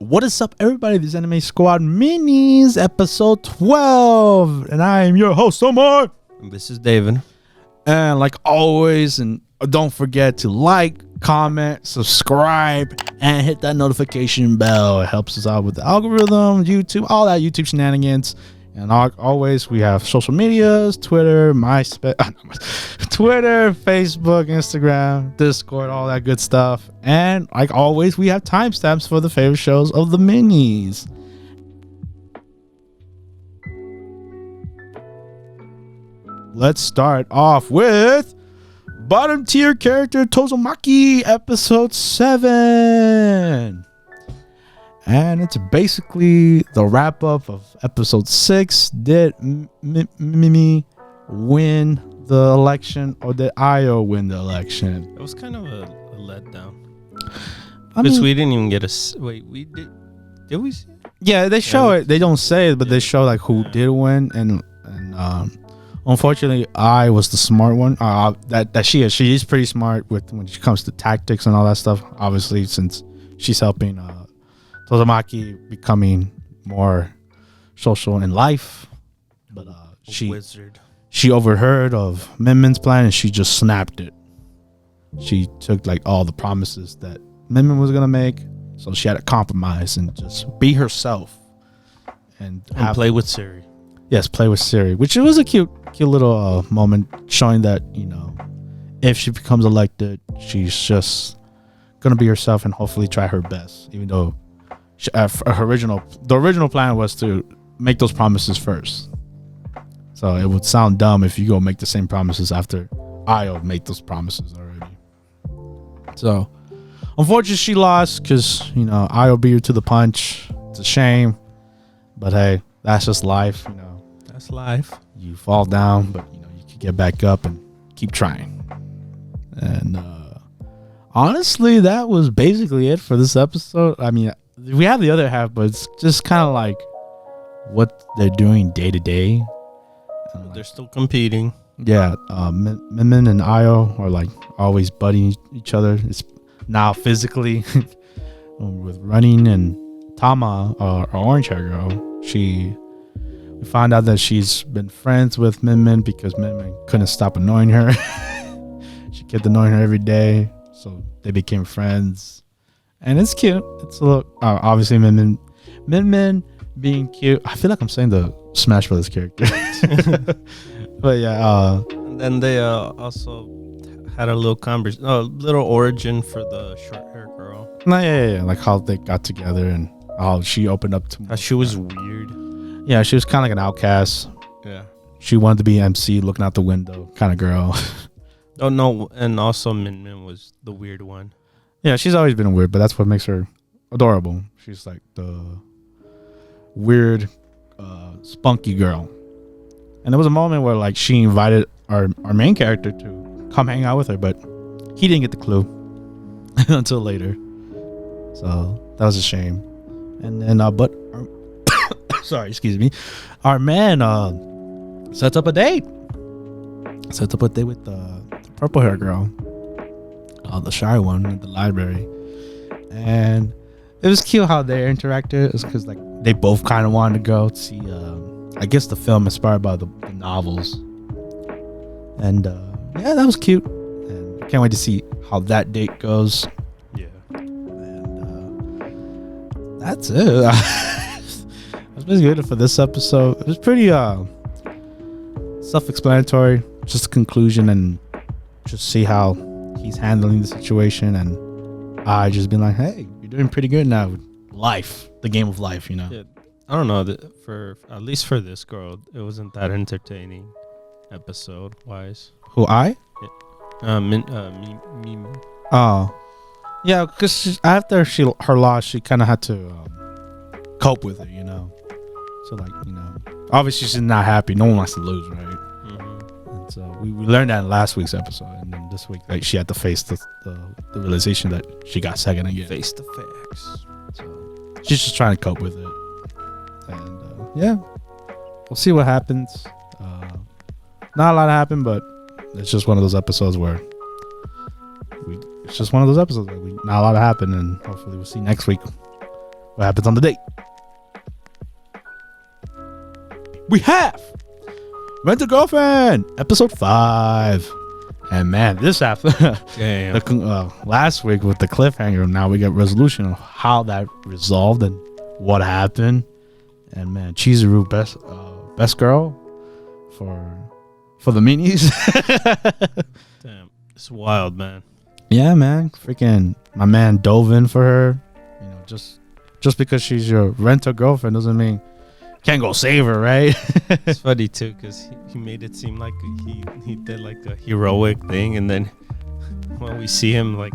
What is up, everybody? This is Anime Squad Minis, episode 12. And I am your host, Omar. This is David. And like always, and don't forget to like, comment, subscribe, and hit that notification bell. It helps us out with the algorithm, YouTube, all that YouTube shenanigans. And always, we have social medias, Twitter, Twitter, Facebook, Instagram, Discord, all that good stuff. And like always, we have timestamps for the favorite shows of the minis. Let's start off with bottom tier character Tomozaki, episode 7. And it's basically the wrap up of episode 6. Did Mimimi win the election, or did Io win the election? It was kind of a letdown. Because we didn't even get a... Wait, we did... Did we see it? Yeah, they show it. They don't say it, but they show like who did win. And unfortunately, I was the smart one. That she is. She is pretty smart when it comes to tactics and all that stuff. Obviously, since she's helping... Tomozaki becoming more social in life, but she overheard of Minmin's plan and she just snapped it. She took like all the promises that Minmin was gonna make, so she had to compromise and just be herself and play with Siri. Yes, play with Siri, which it was a cute little moment showing that, you know, if she becomes elected, she's just gonna be herself and hopefully try her best, even though. The original plan was to make those promises first. So it would sound dumb if you go make the same promises after Io made those promises already. So unfortunately she lost because, you know, Io beat her to the punch. It's a shame. But hey, that's just life, you know. That's life. You fall down, but you know, you can get back up and keep trying. And honestly, that was basically it for this episode. I mean, we have the other half, but it's just kind of like what they're doing day to day. They're still competing. Yeah, Minmin and Io are like always buddying each other. It's now physically with running, and Tama, our orange hair girl, we found out that she's been friends with Minmin because Minmin couldn't stop annoying her. She kept annoying her every day, so they became friends. And it's cute. It's a little obviously Minmin being cute. I feel like I'm saying the Smash Brothers character. But yeah. And then they also had a little origin for the short hair girl. Yeah. Like how they got together and how she opened up to. She was weird. Yeah, she was kind of like an outcast. Yeah. She wanted to be MC, looking out the window kind of girl. Oh no, and also Minmin was the weird one. Yeah, she's always been weird, but that's what makes her adorable. She's like the weird, spunky girl. And there was a moment where like she invited our main character to come hang out with her, but he didn't get the clue until later. So that was a shame. And then, sorry, excuse me. Our man sets up a date. Sets up a date with the purple hair girl. The shy one at the library, and it was cute how they interacted. It's because like they both kind of wanted to go see I guess the film inspired by the novels, and yeah, that was cute, and I can't wait to see how that date goes. Yeah, and that's it. That's basically it for this episode. It was pretty self-explanatory, just a conclusion, and just see how he's handling the situation, and I just been like, hey, you're doing pretty good now with life, the game of life, you know. Yeah, I don't know, for at least for this girl, it wasn't that entertaining episode wise. Who, I? Yeah. Mimimi. Oh, yeah, because after her loss, she kind of had to cope with it, you know. So like, you know, obviously she's not happy. No one wants to lose, right? So we learned that in last week's episode, and then this week, like, she had to face the realization that she got second again. Face the facts. So she's just trying to cope with it, and yeah, we'll see what happens. Not a lot happened, but it's just one of those episodes where not a lot happened, and hopefully we'll see next week what happens on the date? We have Rent a Girlfriend, episode 5. And man, this after last week with the cliffhanger, now we get resolution of how that resolved and what happened. And man, Chizuru best girl for the minis. Damn, it's wild, man. Yeah, man, freaking my man dove in for her. You know, just because she's your rent-a girlfriend doesn't mean can't go save her, right? It's funny too because he made it seem like he did like a heroic thing, and then when we see him, like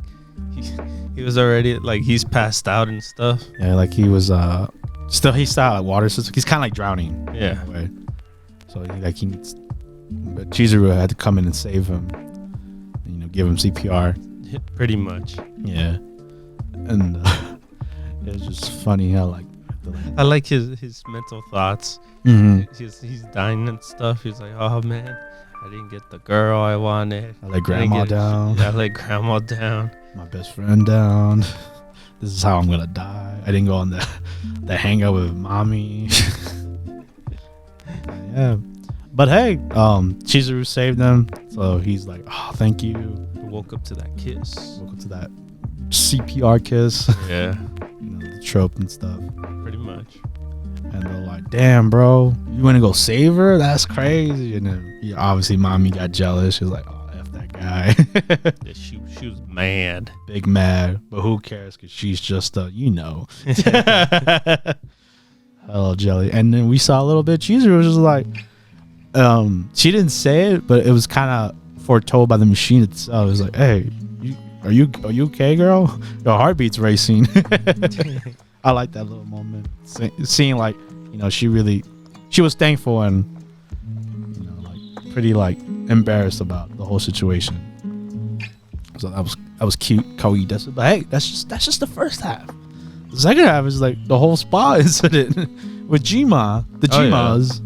he was already like he's passed out and stuff. Yeah, like he was he's out like water system. He's kind of like drowning. Yeah. Right. So he needs. But Chizuru had to come in and save him. And, you know, give him CPR. Pretty much. Yeah. And it was just funny how like. I like his mental thoughts. Mm-hmm. He's dying and stuff. He's like, oh man, I didn't get the girl I wanted. I let grandma down. I let grandma down. My best friend down. This is how I'm gonna die. I didn't go on the hangout with mommy. Yeah, but hey, Chizuru saved them, so he's like, oh, thank you. Woke up to that kiss. Woke up to that CPR kiss. Yeah. You know, the trope and stuff. Pretty much. And they're like, damn, bro, you want to go save her? That's crazy. And then obviously mommy got jealous. She was like, oh, F that guy. Yeah, she was mad. Big mad. But who cares? Because she's just, Hello, jelly. And then we saw a little bit. Chizuru was just like, she didn't say it, but it was kind of foretold by the machine itself. It was like, hey, are you okay, girl? Your heartbeat's racing. I like that little moment. Seeing like, you know, she was thankful and, you know, like pretty like embarrassed about the whole situation. So that was cute, kawaii desu. But hey, that's just the first half. The second half is like the whole spa incident with Jima, the Jimas.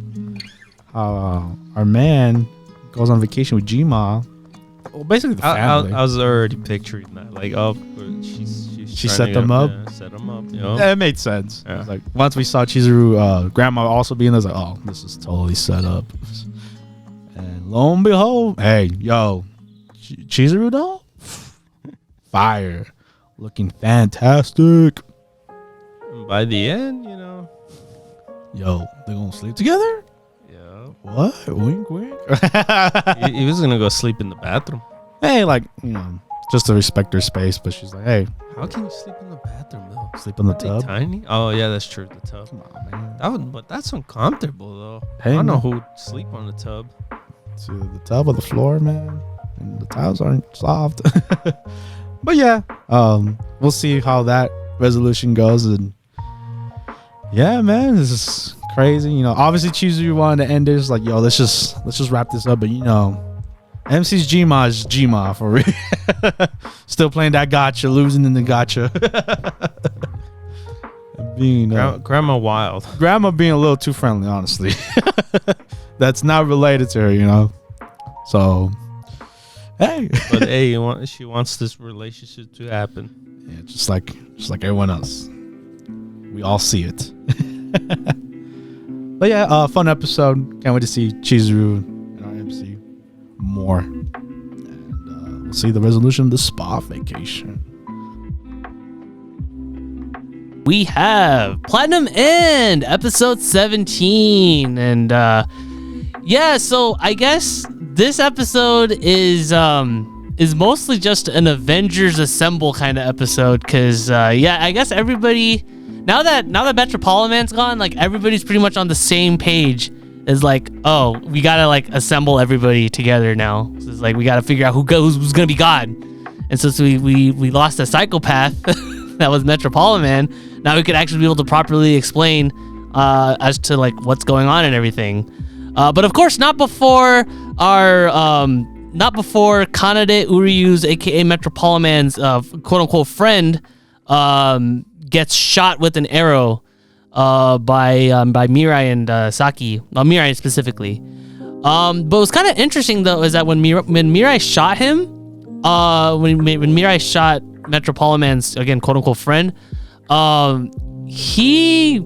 How our man goes on vacation with Jima. Well, basically the family. I was already picturing that. Like, oh, she set them up. Yeah, set them up. You know? Yeah, it made sense. Yeah. It was like once we saw Chizuru, grandma also being there, I was like, oh, this is totally set up. And lo and behold, hey, yo, Chizuru though, fire, looking fantastic. By the end, you know, yo, they're gonna sleep together. What? Wink, wink. he was gonna go sleep in the bathroom. Hey, like, you know, just to respect her space. But she's like, hey, how can you sleep in the bathroom though? Sleep in the tub. Tiny? Oh yeah, that's true. The tub. Come on, man. But that's uncomfortable though. Hey, I don't know who would sleep on the tub. It's either the tub or the floor, man. And the tiles aren't soft. But yeah, we'll see how that resolution goes. And yeah, man, this is crazy. You know, obviously Chizuru wanted to end this like, yo, let's just wrap this up. But you know, MC's Jima is Jima for real. Still playing that gotcha, losing in the gotcha. Being Grandma wild. Grandma being a little too friendly, honestly. That's not related to her, you know. So hey. But hey, she wants this relationship to happen. Yeah, just like everyone else. We all see it. But yeah, fun episode. Can't wait to see Chizuru and our MC more. And we'll see the resolution of the spa vacation. We have Platinum End, episode 17. And yeah, so I guess this episode is mostly just an Avengers Assemble kind of episode. Because, yeah, I guess everybody... Now that Metropoliman's gone, like everybody's pretty much on the same page. Is like, oh, we gotta like assemble everybody together now. So it's like we gotta figure out who's gonna be God. And so we lost a psychopath that was Metropoliman. Now we could actually be able to properly explain as to like what's going on and everything. But of course, not before Kanade Uryu's, aka Metropoliman's quote unquote friend, gets shot with an arrow by Mirai and Saki. Mirai specifically. But what's kind of interesting though is that when Mirai shot him, when Mirai shot Metropoliman's, again, quote unquote friend, he,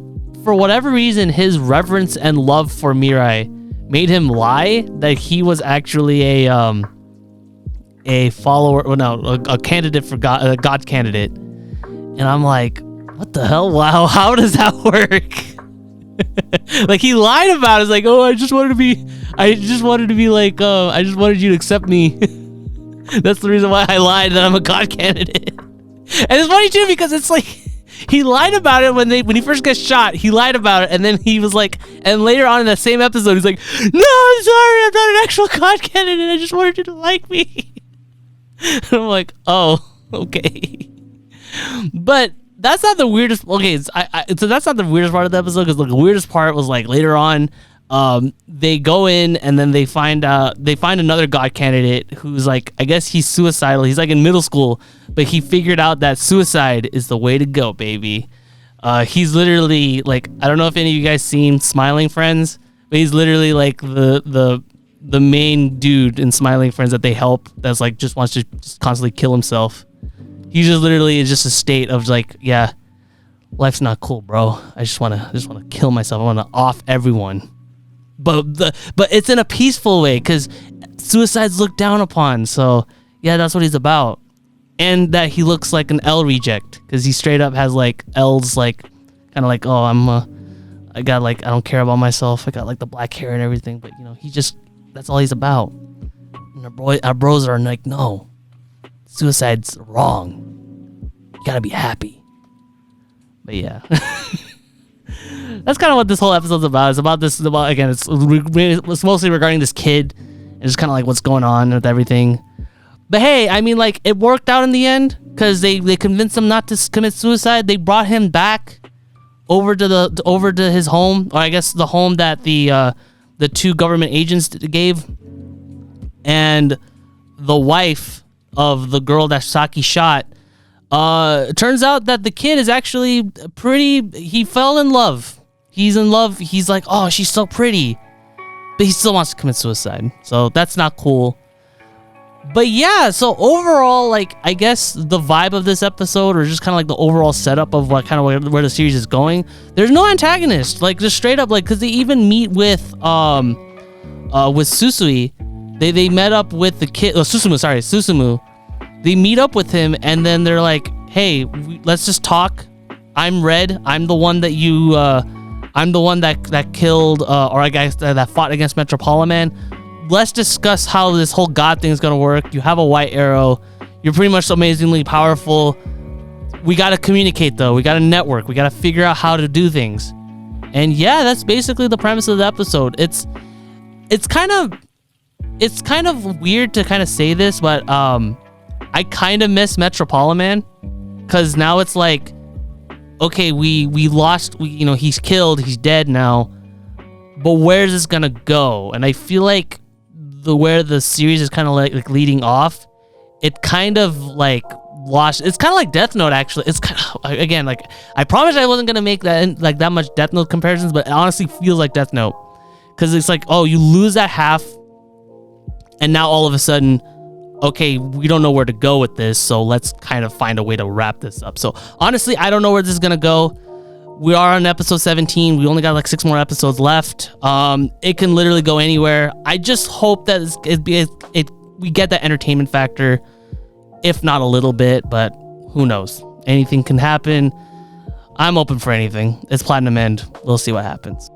for whatever reason, his reverence and love for Mirai made him lie that he was actually a follower, well, no, a candidate for God, a God candidate. And I'm like, what the hell? Wow, how does that work? Like, he lied about it. It's like, oh, I just wanted to be like, I just wanted you to accept me. That's the reason why I lied that I'm a God candidate. And it's funny too, because it's like, he lied about it when he first gets shot. He lied about it, and then he was like, and later on in that same episode, he's like, no, I'm sorry, I'm not an actual God candidate. I just wanted you to like me. And I'm like, oh, okay. But that's not the weirdest. Okay, so that's not the weirdest part of the episode, because the weirdest part was like later on, they go in and then they find another God candidate who's like, I guess he's suicidal. He's like in middle school, but he figured out that suicide is the way to go, baby. He's literally like, I don't know if any of you guys seen Smiling Friends, but he's literally like the main dude in Smiling Friends that they help, that's like just wants to just constantly kill himself. He just literally is just a state of like, yeah, life's not cool, bro. I just wanna kill myself. I wanna off everyone. But it's in a peaceful way, because suicide's looked down upon. So yeah, that's what he's about. And that he looks like an L reject, because he straight up has like L's, like kind of like, oh, I got like, I don't care about myself. I got like the black hair and everything. But you know, that's all he's about. And our bros are like, no, suicide's wrong. You gotta be happy. But yeah. That's kind of what this whole episode's about. It's about again, it's mostly regarding this kid and just kind of like what's going on with everything. But hey, I mean, like, it worked out in the end, because they convinced him not to commit suicide. They brought him back over to his home, or I guess the home that the two government agents gave, and the wife of the girl that Saki shot. It turns out that the kid is actually he fell in love. He's in love. He's like, oh, she's so pretty, but he still wants to commit suicide. So that's not cool. But yeah, so overall, like, I guess the vibe of this episode, or just kind of like the overall setup of what kind of where the series is going, there's no antagonist, like, just straight up, like, because they even meet with Susui. They met up with the kid, Susumu. They meet up with him, and then they're like, hey, let's just talk. I'm Red. I'm the one that I'm the one that killed, or I guess that fought against Metropoliman. Let's discuss how this whole God thing is going to work. You have a white arrow. You're pretty much amazingly powerful. We got to communicate, though. We got to network. We got to figure out how to do things. And yeah, that's basically the premise of the episode. It's kind of weird to kind of say this, but I kind of miss Metropoliman, because now it's like, okay, we lost, he's killed, he's dead now, but where's this gonna go? And I feel like where the series is kind of like leading off, it kind of like lost. It's kind of like Death Note, actually. It's kind of, again, like, I promised I wasn't gonna make that much Death Note comparisons, but it honestly feels like Death Note, because it's like, oh, you lose that half, and now all of a sudden, okay, we don't know where to go with this, so let's kind of find a way to wrap this up. So honestly, I don't know where this is gonna go. We are on episode 17. We only got like 6 more episodes left. It can literally go anywhere. I just hope that we get that entertainment factor, if not a little bit, but who knows? Anything can happen. I'm open for anything. It's Platinum End. We'll see what happens.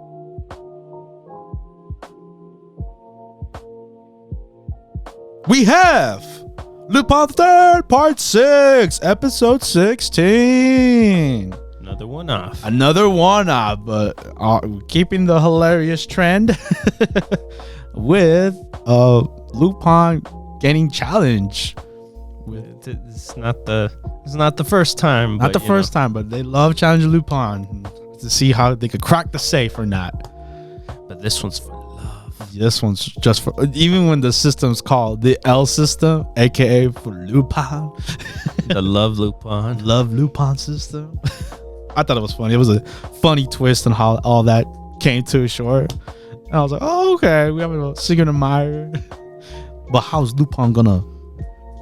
We have Lupin the Third, Part 6, Episode 16. Another one off, but keeping the hilarious trend with Lupin getting challenged. It's not the first time. Not the first time, but they love challenging Lupin to see how they could crack the safe or not. But this one's for love. This one's just for, even when the system's called the L system, aka for Lupin. The Love Lupin. Love Lupin system. I thought it was funny. It was a funny twist on how all that came to a short. And I was like, oh, okay, we have a secret admirer. But how's Lupin gonna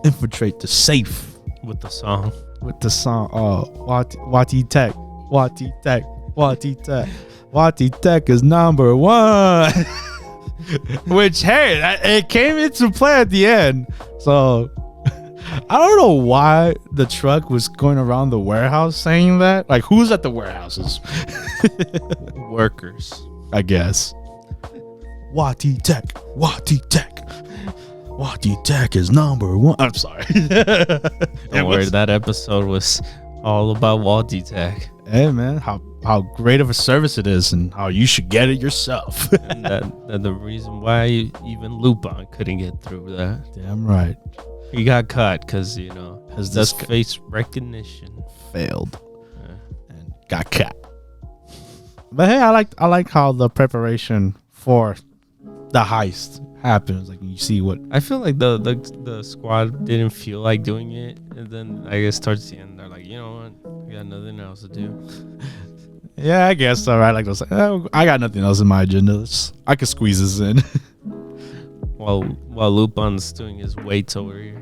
infiltrate the safe? With the song. Wati Tech. Wati Tech. Wati Tech. Wati Tech is number one. Which, hey, it came into play at the end. So I don't know why the truck was going around the warehouse saying that. Like, who's at the warehouses? Workers. I guess. Wati Tech. Wati Tech. Wati Tech is number one. I'm sorry. Don't worry, that episode was all about Wati Tech. Hey, man, how great of a service it is and how you should get it yourself. And that the reason why even Lupin couldn't get through that. Damn right. He got caught because, you know, Has that's this face recognition. failed Yeah. and got caught. But hey, I like how the preparation for the heist happens. Like, you see what. I feel like the squad didn't feel like doing it, and then I guess towards the end they're like, you know what, we got nothing else to do. Yeah, I guess so, right? Like, I got nothing else in my agenda. I could squeeze this in. While Lupin's doing his weights over here.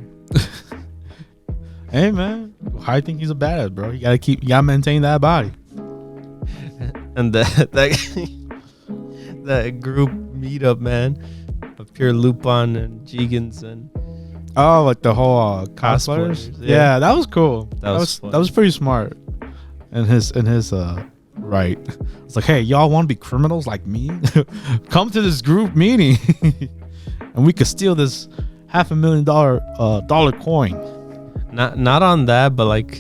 Hey, man, I think he's a badass, bro. You gotta maintain that body. And that group meetup, man, of pure Lupin and Jigans and Oh, like the whole cosplayers. Cosplayers, Yeah. yeah. That was cool. That was fun. that was pretty smart. And his right. It's like, hey, y'all want to be criminals like me? Come to this group meeting, and we could steal this $500,000 dollar coin. not on that, but like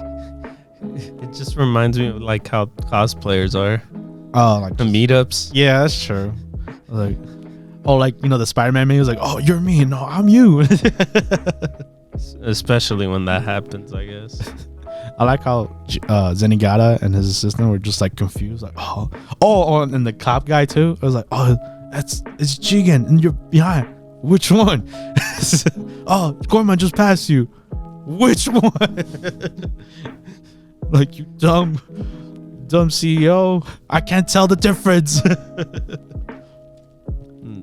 it just reminds me of like how cosplayers are. Oh, like The meetups. yeah, that's true. Like, oh, like, you know, the Spider-Man meme was like, oh, you're me, no, I'm you. Especially when that happens, I guess. I like how Zenigata and his assistant were just like confused, like, oh, and the cop guy too. I was like, oh, it's Jigen, and you're behind. Which one? Oh, Gorman just passed you. Which one? Like, you dumb CEO. I can't tell the difference.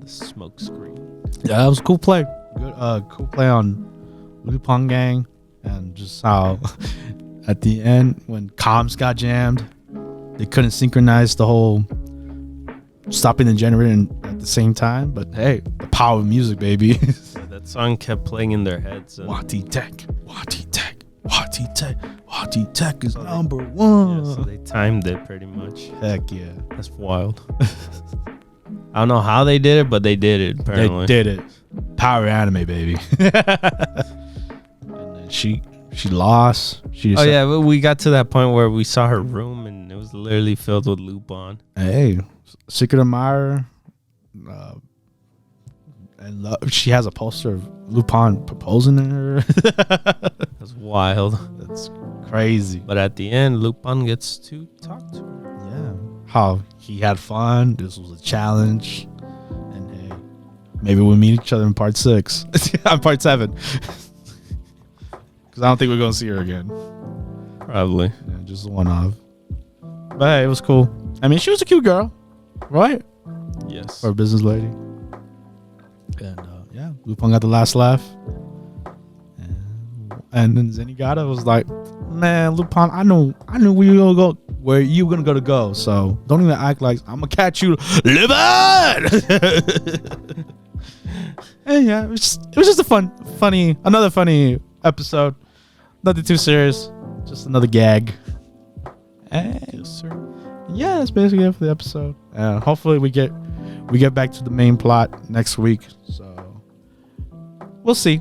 The smoke screen. Yeah, that was a cool play. Good, cool play on Lupin gang, and just how at the end when comms got jammed, they couldn't synchronize the whole stopping the generator at the same time. But hey, the power of music, baby. Yeah, that song kept playing in their heads. And Wati Tech, Wati Tech, Wati Tech, Wati Tech is number one. yeah, so they timed it pretty much. Heck yeah, That's wild. I don't know how they did it, but they did it, apparently. they did it. Power anime, baby. And then she lost. She Oh, yeah, but we got to that point where we saw her room, and it was literally filled with Lupin. Hey, secret admirer. And she has a poster of Lupin proposing to her. That's wild. That's crazy. But at the end, Lupin gets to talk to her. Yeah. How he had fun. This was a challenge. And hey, maybe we'll meet each other in part 6. On part 7. Because I don't think we're going to see her again. Probably. Yeah, just one off. But hey, it was cool. I mean, she was a cute girl, right? Yes. For a business lady. And yeah, Lupin got the last laugh. And then Zenigata was like, man, Lupin, I knew where you were gonna go. So don't even act like I'm gonna catch you, Lupin. And yeah, it was just a another funny episode. Nothing too serious, just another gag. And Yes, sir. yeah, that's basically it for the episode. Hopefully we get back to the main plot next week. So we'll see.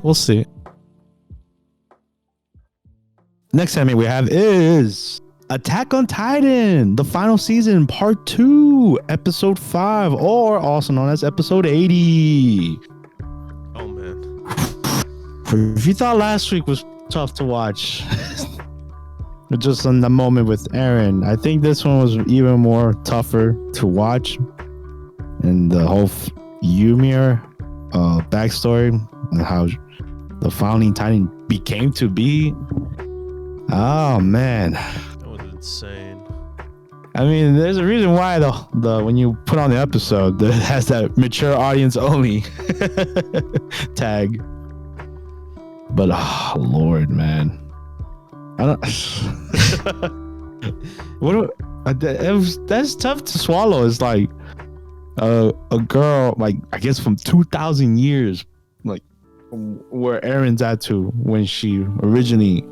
Next anime we have is Attack on Titan, the final season, part 2, episode 5, or also known as episode 80. Oh, man. If you thought last week was tough to watch, just in the moment with Erin, I think this one was even more tougher to watch. And the whole Ymir backstory and how the founding Titan became to be. Oh man, That was insane. I mean, there's a reason why the when you put on the episode that has that mature audience only tag. But oh Lord, man, I don't. That's tough to swallow. It's like a girl, like I guess from 2,000 years, like where Erin's at to when she originally,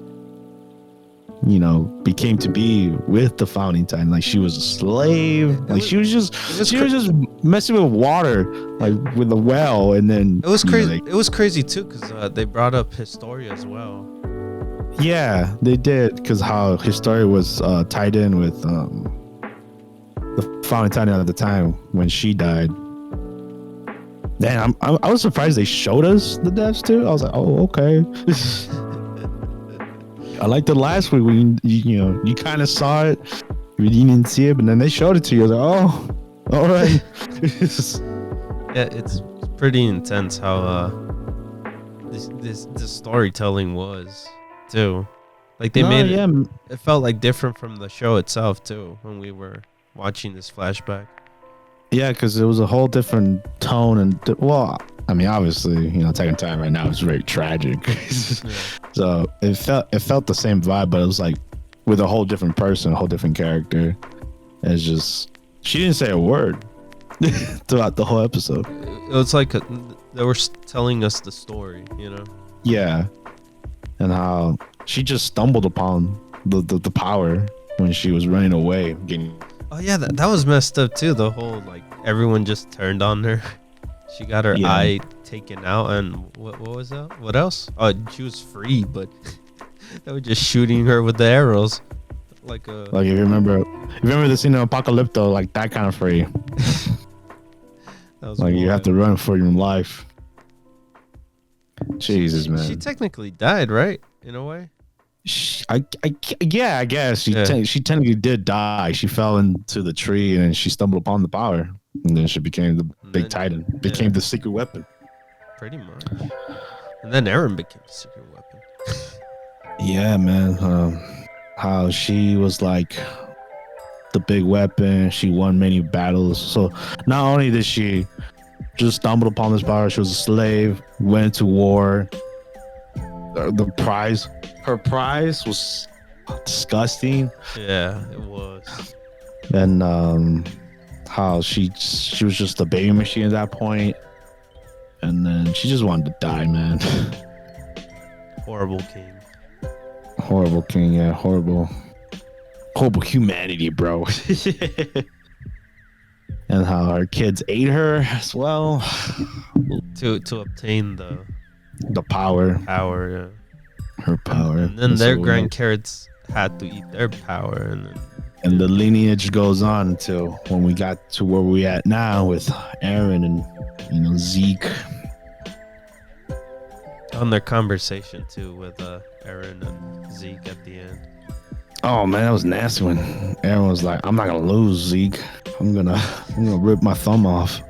became to be with the Founding Titan. Like she was a slave. Like she was just messing with water, like with the well, and then it was crazy. It was crazy too because they brought up Historia as well. Yeah, they did, because how Historia was tied in with the Founding Titan at the time when she died. Man, I was surprised they showed us the deaths too. I was like, oh, okay. I like the last week when you kind of saw it, you didn't see it, but then they showed it to you. I was like, oh, all right. Yeah, it's pretty intense how this storytelling was too. Like they made it. It felt like different from the show itself too when we were watching this flashback. Yeah, because it was a whole different tone and I mean, obviously, Attack on Titan right now is very tragic. So it felt the same vibe, but it was like with a whole different person, a whole different character. It's just she didn't say a word throughout the whole episode. It was like they were telling us the story, Yeah, and how she just stumbled upon the power when she was running away. Oh yeah, that was messed up too. The whole like everyone just turned on her. She got her eye taken out, and what was that? What else? Oh, she was free, but they were just shooting her with the arrows, like if you remember the scene of Apocalypto, like that kind of free. That was like wild. You have to run for your life. Jesus, man. She technically died, right? In a way. I guess she technically did die. She fell into the tree and she stumbled upon the power, and then she became the big Titan, became the secret weapon. Pretty much. And then Erin became the secret weapon. Yeah, man. How she was like the big weapon. She won many battles. So not only did she just stumble upon this power, she was a slave, went into war. Her prize was disgusting. Yeah, it was. And how she was just a baby machine at that point, and then she just wanted to die, man. Horrible king, yeah, horrible humanity, bro. And how her kids ate her as well to obtain the power, yeah. Her power, and then their grandkids had to eat their power, and the lineage goes on until when we got to where we at now with Erin and Zeke. On their conversation too with Erin and Zeke at the end. Oh man, that was nasty when Erin was like, "I'm not gonna lose, Zeke. I'm gonna rip my thumb off."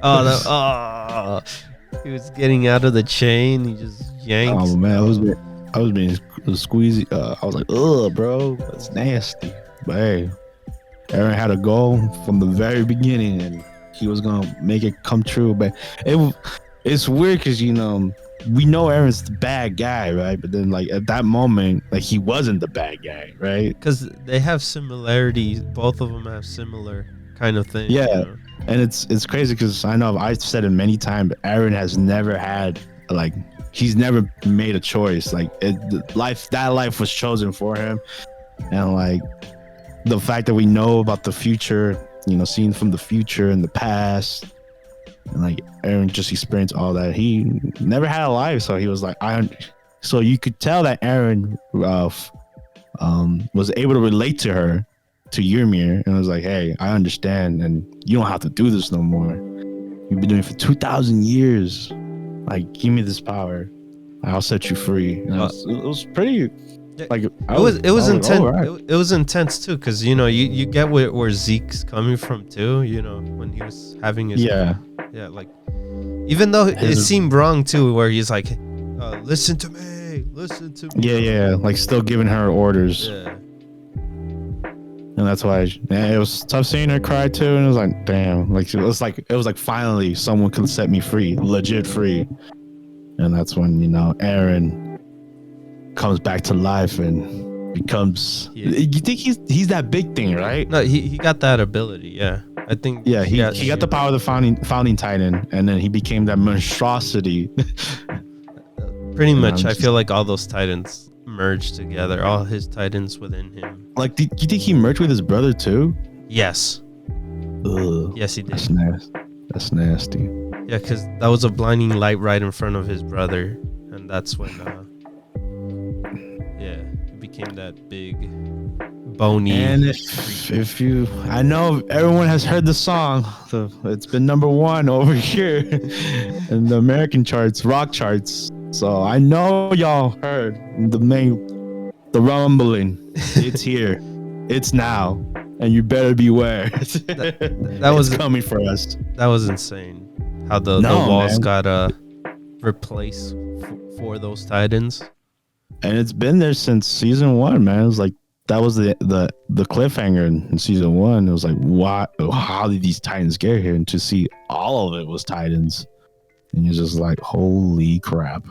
He was getting out of the chain. He just yanked. Oh man, I was being squeezy. I was like, "Ugh, bro, that's nasty." But hey, Erin had a goal from the very beginning, and he was gonna make it come true. But it's weird because we know Erin's the bad guy, right? But then like at that moment, like he wasn't the bad guy, right? Because they have similarities. Both of them have similar kind of things. Yeah, and it's crazy because I know I've said it many times, but Erin has never had like. He's never made a choice. Like that life was chosen for him, and like the fact that we know about the future, seeing from the future and the past, and like Erin just experienced all that. He never had a life, so he was like, So you could tell that Erin was able to relate to her, to Ymir, and was like, "Hey, I understand, and you don't have to do this no more. You've been doing it for 2,000 years." Like, give me this power, I'll set you free. And it was pretty. Like it was intense. Right. It was intense too, because you get where Zeke's coming from too. When he was having his like even though it seemed wrong too, where he's like, listen to me. Yeah, like still giving her orders. Yeah. And that's why it was tough seeing her cry too, and it was like, damn, like it was like finally someone could set me free, legit free. And that's when Erin comes back to life, and becomes. Yeah. You think he's that big thing, right? No, he got that ability. Yeah, I think. Yeah, he got the power of the founding titan, and then he became that monstrosity. Pretty And much, I'm I just- feel like all those titans merged together. All his titans within him. Like, do you think he merged with his brother too? Yes. Ugh, Yes, he did. that's nasty. That's nasty. Yeah, because that was a blinding light right in front of his brother, and that's when, yeah, he became that big, bony. And if you, I know everyone has heard the song. It's been number 1 over here in the American charts, rock charts. So I know y'all heard the rumbling. It's here. It's now. And you better beware. That was it's coming for us. That was insane. How the walls got replaced for those titans. And it's been there since season 1, man. It was like that was the cliffhanger in season 1. It was like, what? How did these titans get here? And to see all of it was titans, and you're just like, holy crap!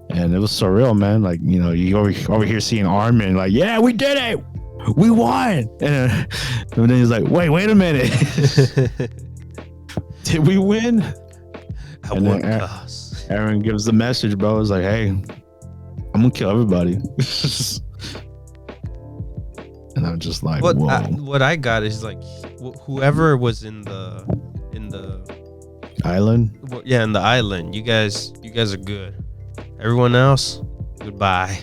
And it was surreal, man. Like, you know, you over here seeing Armin, like, yeah, we did it, we won, and then he's like, wait a minute, did we win? At what cost? Erin gives the message, bro. It's like, hey, I'm gonna kill everybody. And I'm just like, whoa. What I got is like, whoever was in the Island. Yeah, in the island. You guys are good. Everyone else, goodbye.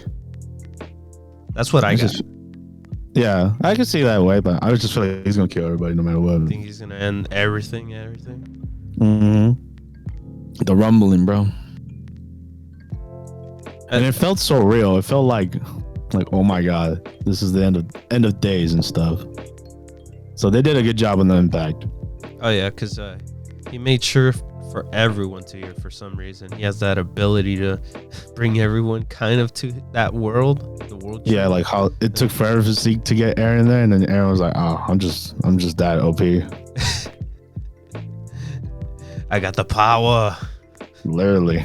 That's what I got. Yeah, I can see that way, but I was just feel like he's gonna kill everybody no matter what. I think he's gonna end everything. Mm-hmm. The rumbling, bro. And it felt so real. It felt like, oh my god, this is the end of days and stuff. So they did a good job on the impact. Oh yeah, because he made sure for everyone to hear. For some reason, he has that ability to bring everyone kind of to that world. The world. Yeah, like how it took forever for Zeke to get Erin there, and then Erin was like, "Oh, I'm just that OP." I got the power. Literally.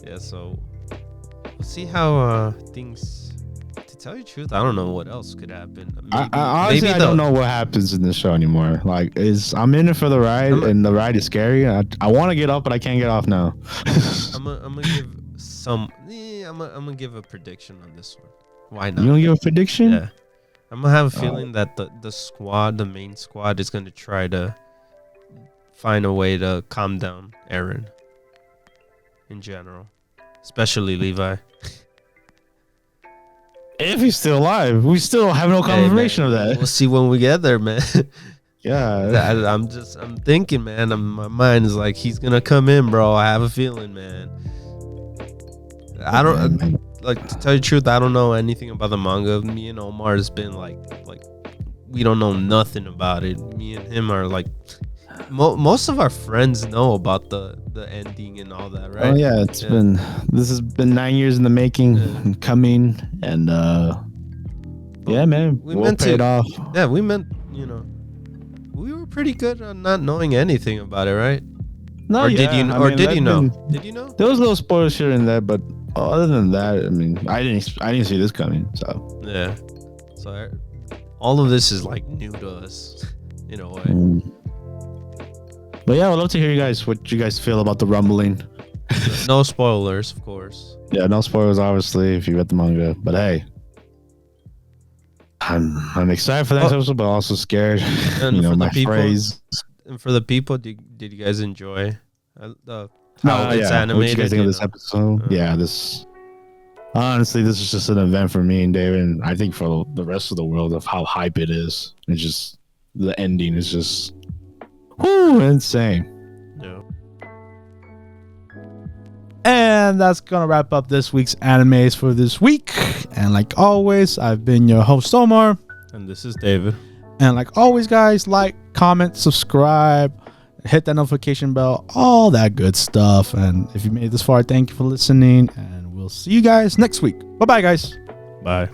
Yeah. So we'll see how things. To tell you the truth, I don't know what else could happen. I honestly don't know what happens in this show anymore. Like, I'm in it for the ride, and the ride is scary. I want to get off, but I can't get off now. I'm gonna give some. I'm gonna give a prediction on this one. Why not? You gonna give a prediction? Yeah. I'm gonna have a feeling that the main squad, is gonna try to find a way to calm down Erin. In general, especially Levi. If he's still alive, we still have no confirmation of that. We'll see when we get there, man. Yeah, I'm thinking, man. My mind is like, he's gonna come in, bro. I have a feeling, man. I don't like, to tell you the truth. I don't know anything about the manga. Me and Omar has been like we don't know nothing about it. Me and him are like, most of our friends know about the ending and all that, right? Oh yeah, this has been 9 years in the making, and coming, and yeah, man, we'll pay it off. Yeah, we we were pretty good on not knowing anything about it, right? No, or yeah, did you? Or did you know? Did you know? There was little spoilers here and there, but other than that, I mean, I didn't see this coming. So yeah, so all of this is like new to us in a way. But yeah, I'd love to hear what you guys feel about the rumbling. No spoilers, of course. Yeah, no spoilers, obviously, if you read the manga. But hey, I'm excited for the next episode, but also scared. And for my the people, phrase. And for the people, did you guys enjoy how it's animated? What you guys think of this episode? Yeah, honestly, this is just an event for me and David, and I think for the rest of the world of how hype it is. It's just the ending is just insane. Yeah. And that's gonna wrap up this week's animes for this week. And like always, I've been your host Omar. And this is David. And like always, guys, like, comment, subscribe, hit that notification bell, all that good stuff. And if you made it this far, thank you for listening. And we'll see you guys next week. Bye-bye, guys. Bye.